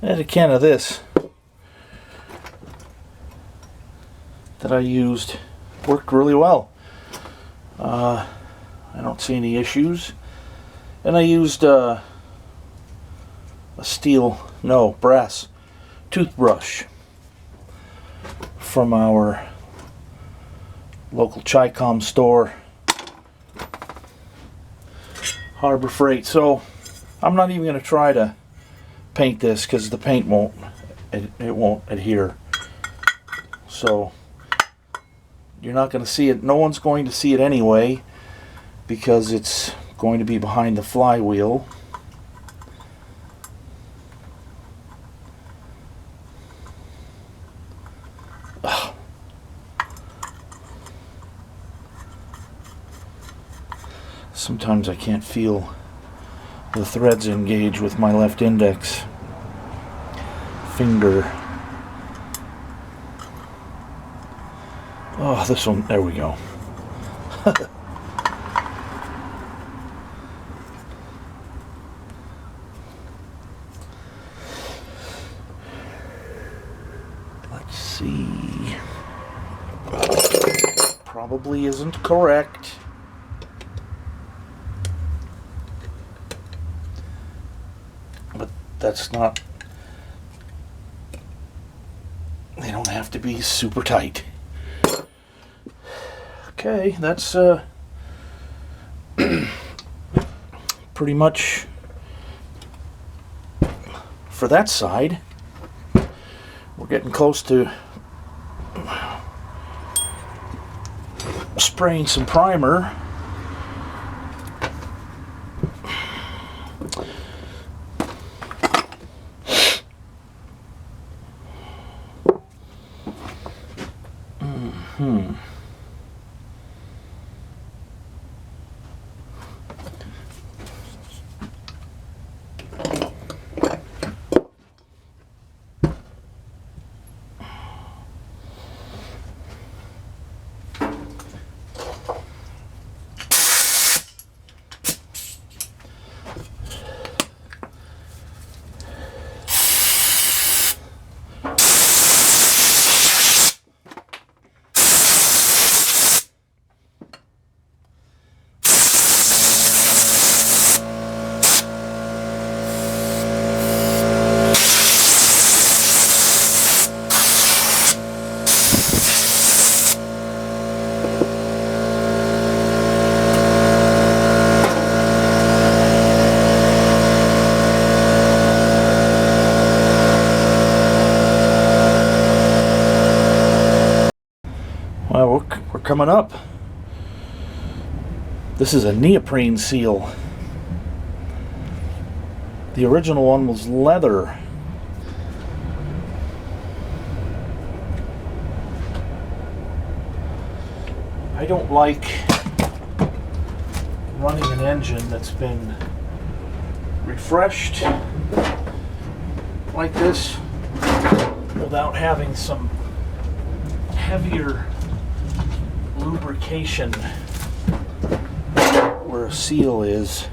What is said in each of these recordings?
I had a can of this that I used. Worked really well. I don't see any issues. And I used a brass toothbrush from our local Chi-Com store, Harbor Freight. So I'm not even going to try to paint this because the paint won't adhere. So you're not going to see it. No one's going to see it anyway because it's going to be behind the flywheel. Sometimes I can't feel the threads engage with my left index finger. Oh, this one, there we go. Let's see. Probably isn't correct. But that's not, they don't have to be super tight. Okay, that's pretty much for that side. We're getting close to spraying some primer. Well, we're coming up. This is a neoprene seal. The original one was leather. I don't like running an engine that's been refreshed like this without having some heavier lubrication where a seal is.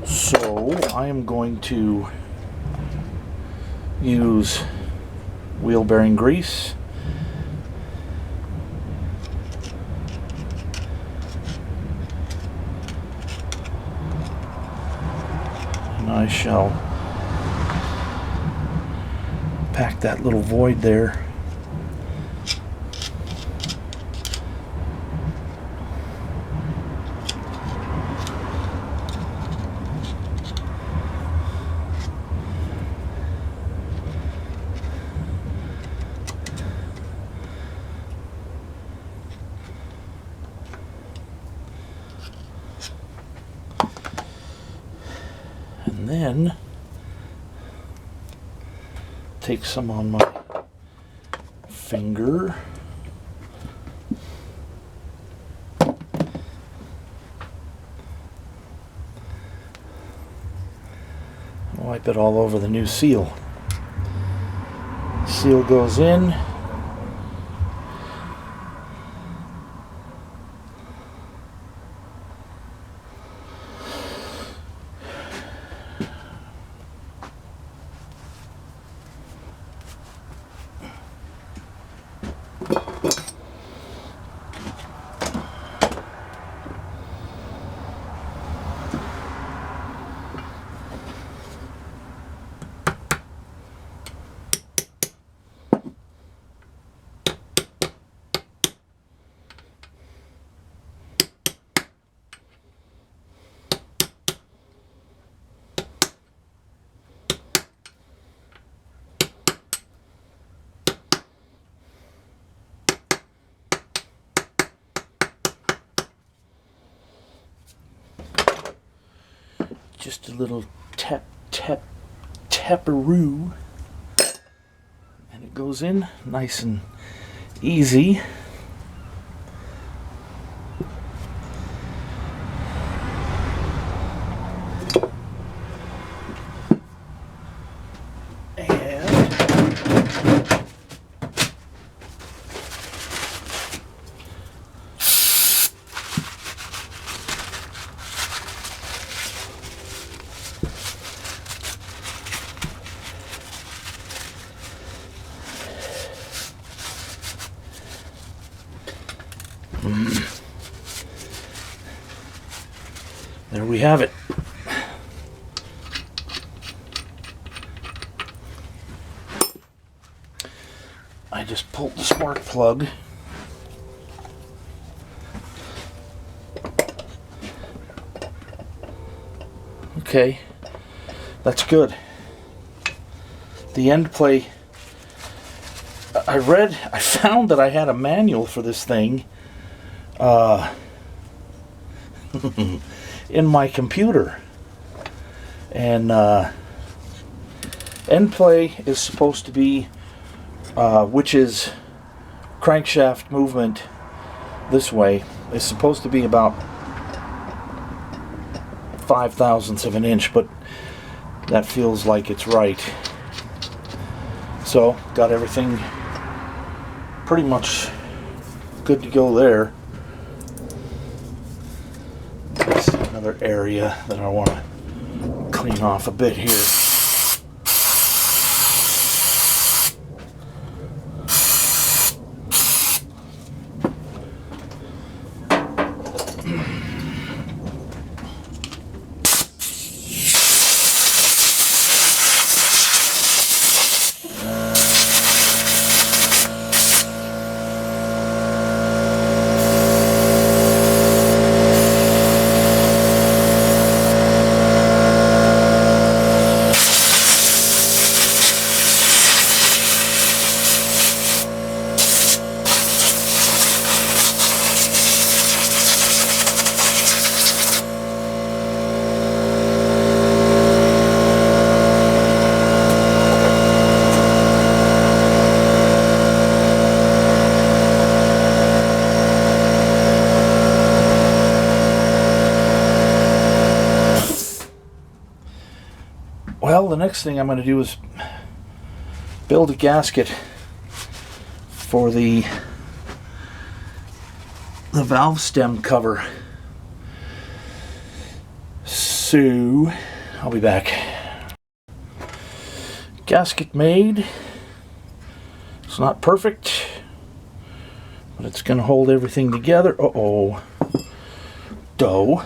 So I am going to use wheel bearing grease. And I shall pack that little void there. And then take some on my finger. Wipe it all over the new seal. Seal goes in. Just a little tap, tap, taparoo. And it goes in nice and easy. There we have it. I just pulled the spark plug. Okay, that's good. The end play, I found that I had a manual for this thing in my computer. And end play is supposed to be, which is crankshaft movement this way, is supposed to be about 5/1000ths of an inch, but that feels like it's right. So, got everything pretty much good to go there. That's another area that I want to clean off a bit here. Well, the next thing I'm going to do is build a gasket for the valve stem cover. So, I'll be back. Gasket made. It's not perfect, but it's going to hold everything together. Uh-oh. Dough.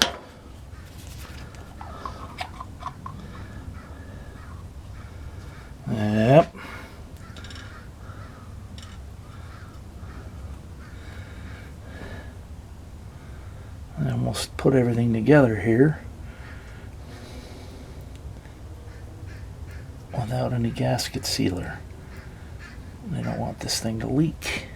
Yep. I almost put everything together here without any gasket sealer. I don't want this thing to leak.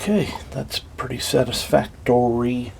Okay, that's pretty satisfactory.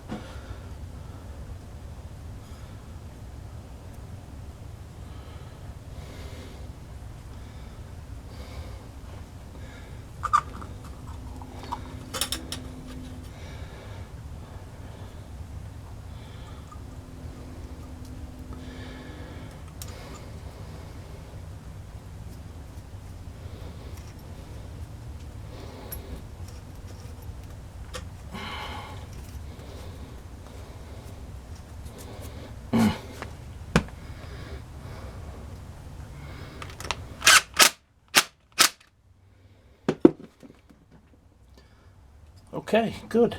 Okay, good.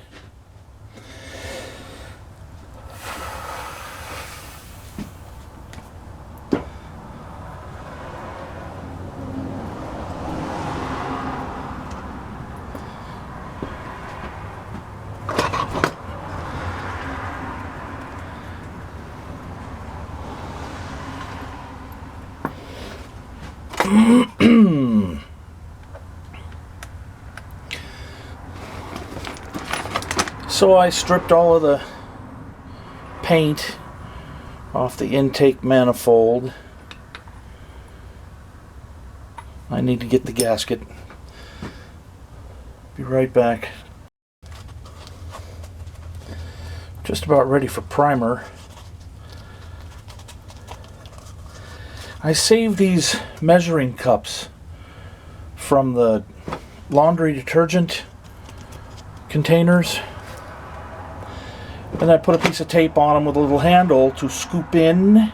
So I stripped all of the paint off the intake manifold. I need to get the gasket. Be right back. Just about ready for primer. I saved these measuring cups from the laundry detergent containers. And I put a piece of tape on them with a little handle to scoop in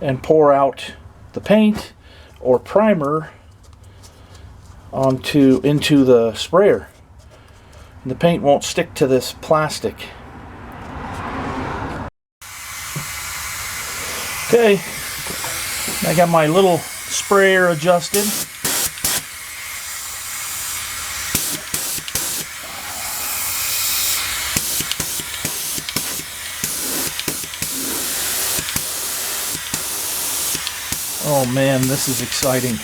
and pour out the paint or primer into the sprayer. And the paint won't stick to this plastic. Okay, I got my little sprayer adjusted. Oh man, this is exciting.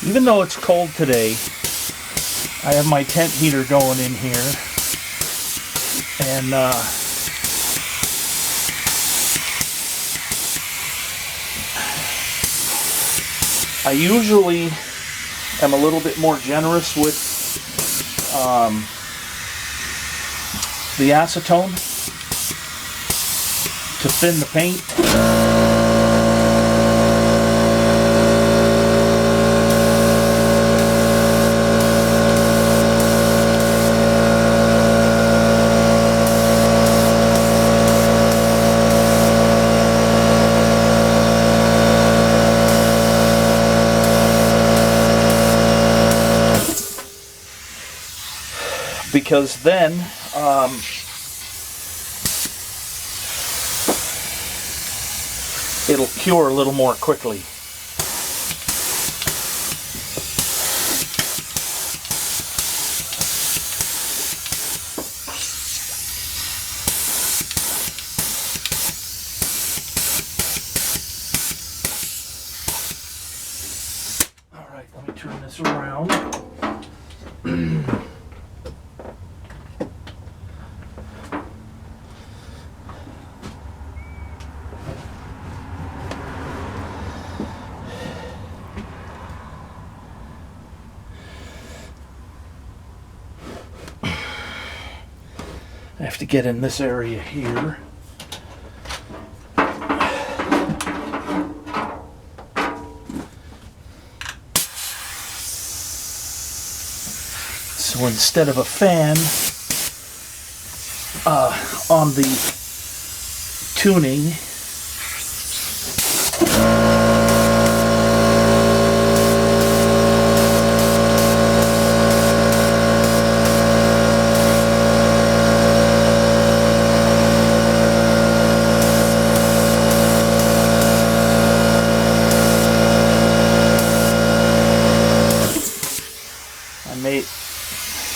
Even though it's cold today, I have my tent heater going in here, and I usually am a little bit more generous with the acetone to thin the paint. Because then it'll cure a little more quickly. All right, let me turn this around. I have to get in this area here. So instead of a fan on the tuning,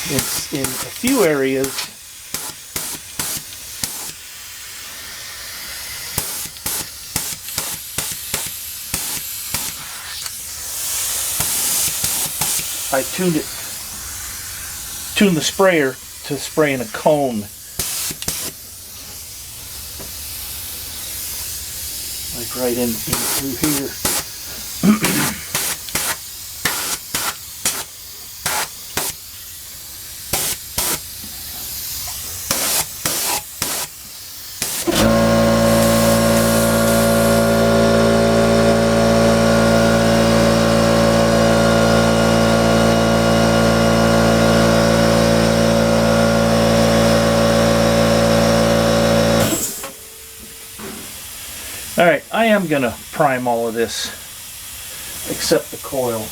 it's in a few areas I tuned the sprayer to spray in a cone, like right in through here. Alright, I am going to prime all of this, except the coil.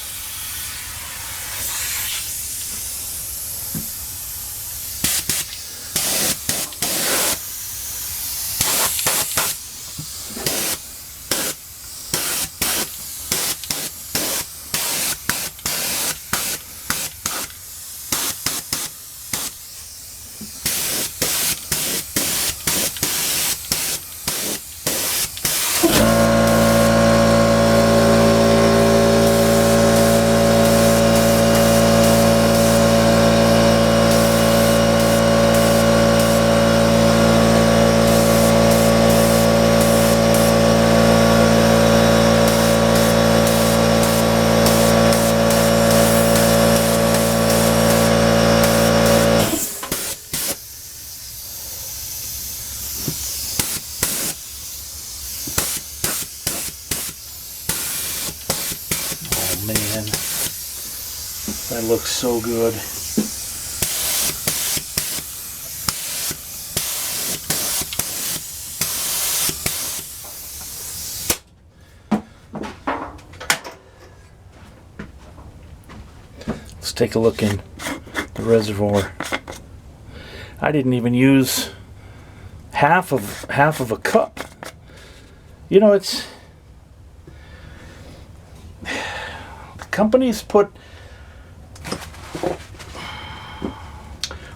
man, that looks so good. Let's take a look in the reservoir. I didn't even use half of a cup. You know, it's the companies put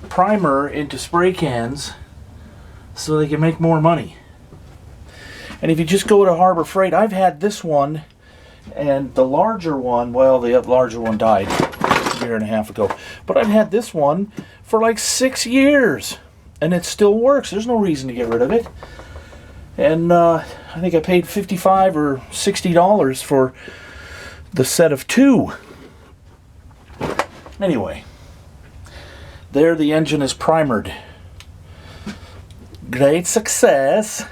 primer into spray cans so they can make more money. And if you just go to Harbor Freight, I've had this one and the larger one, well, the larger one died a year and a half ago, but I've had this one for like 6 years and it still works. There's no reason to get rid of it. And I think I paid $55 or $60 for the set of 2. Anyway, there the engine is primered. Great success.